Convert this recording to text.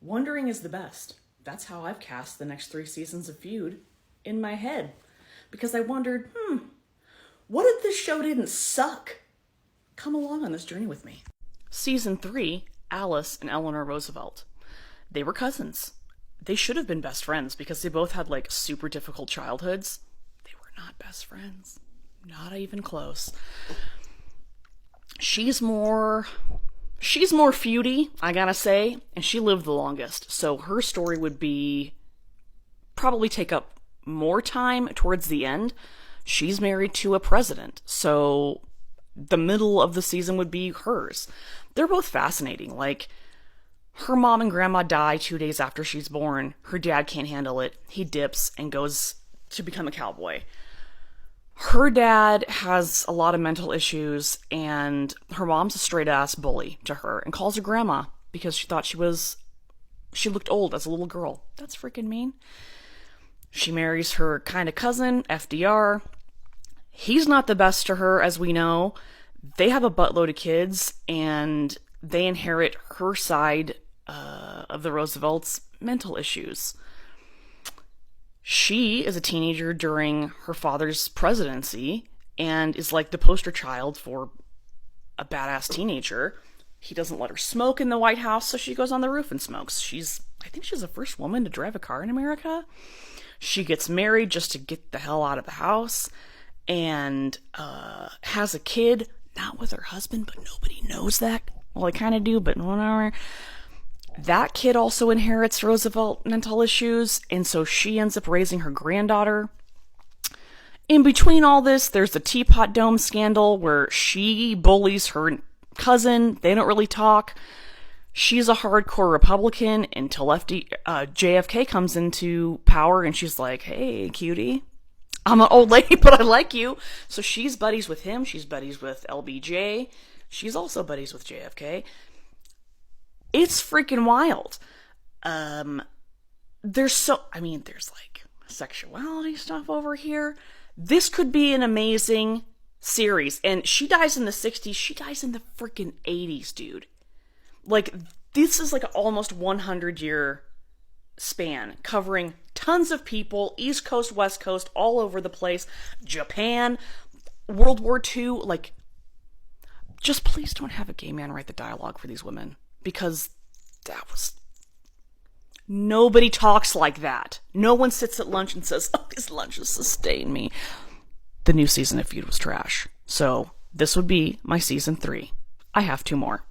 Wondering is the best. That's how I've cast the next 3 seasons of Feud in my head. Because I wondered, what if this show didn't suck? Come along on this journey with me. Season 3, Alice and Eleanor Roosevelt. They were cousins. They should have been best friends because they both had like super difficult childhoods. They were not best friends. Not even close. She's more feudy, I gotta say, and she lived the longest. So her story would probably take up more time towards the end. She's married to a president, so the middle of the season would be hers. They're both fascinating. Like, her mom and grandma die 2 days after she's born. Her dad can't handle it. He dips and goes to become a cowboy. Her dad has a lot of mental issues, and her mom's a straight-ass bully to her and calls her grandma because she thought she looked old as a little girl. That's freaking mean. She marries her kind of cousin, FDR. He's not the best to her, as we know. They have a buttload of kids, and they inherit her side of the Roosevelts' mental issues. She is a teenager during her father's presidency and is like the poster child for a badass teenager. He doesn't let her smoke in the White House, so she goes on the roof and smokes. I think she's the first woman to drive a car in America. She gets married just to get the hell out of the house and has a kid, not with her husband, but nobody knows that. Well, they kind of do, but whatever. That kid also inherits Roosevelt mental issues, and so she ends up raising her granddaughter. In between all this, there's the Teapot Dome scandal where she bullies her cousin. They don't really talk. She's a hardcore Republican until JFK comes into power, and she's like, hey, cutie, I'm an old lady, but I like you. So she's buddies with him. She's buddies with LBJ. She's also buddies with JFK. It's freaking wild. There's like sexuality stuff over here. This could be an amazing series. And she dies in the 60s. She dies in the freaking 80s, dude. Like, this is like an almost 100-year span covering tons of people, East Coast, West Coast, all over the place. Japan, World War II. Like, just please don't have a gay man write the dialogue for these women. Because nobody talks like that. No one sits at lunch and says, oh, these lunches sustain me. The new season of Feud was trash. So this would be my season 3. I have 2 more.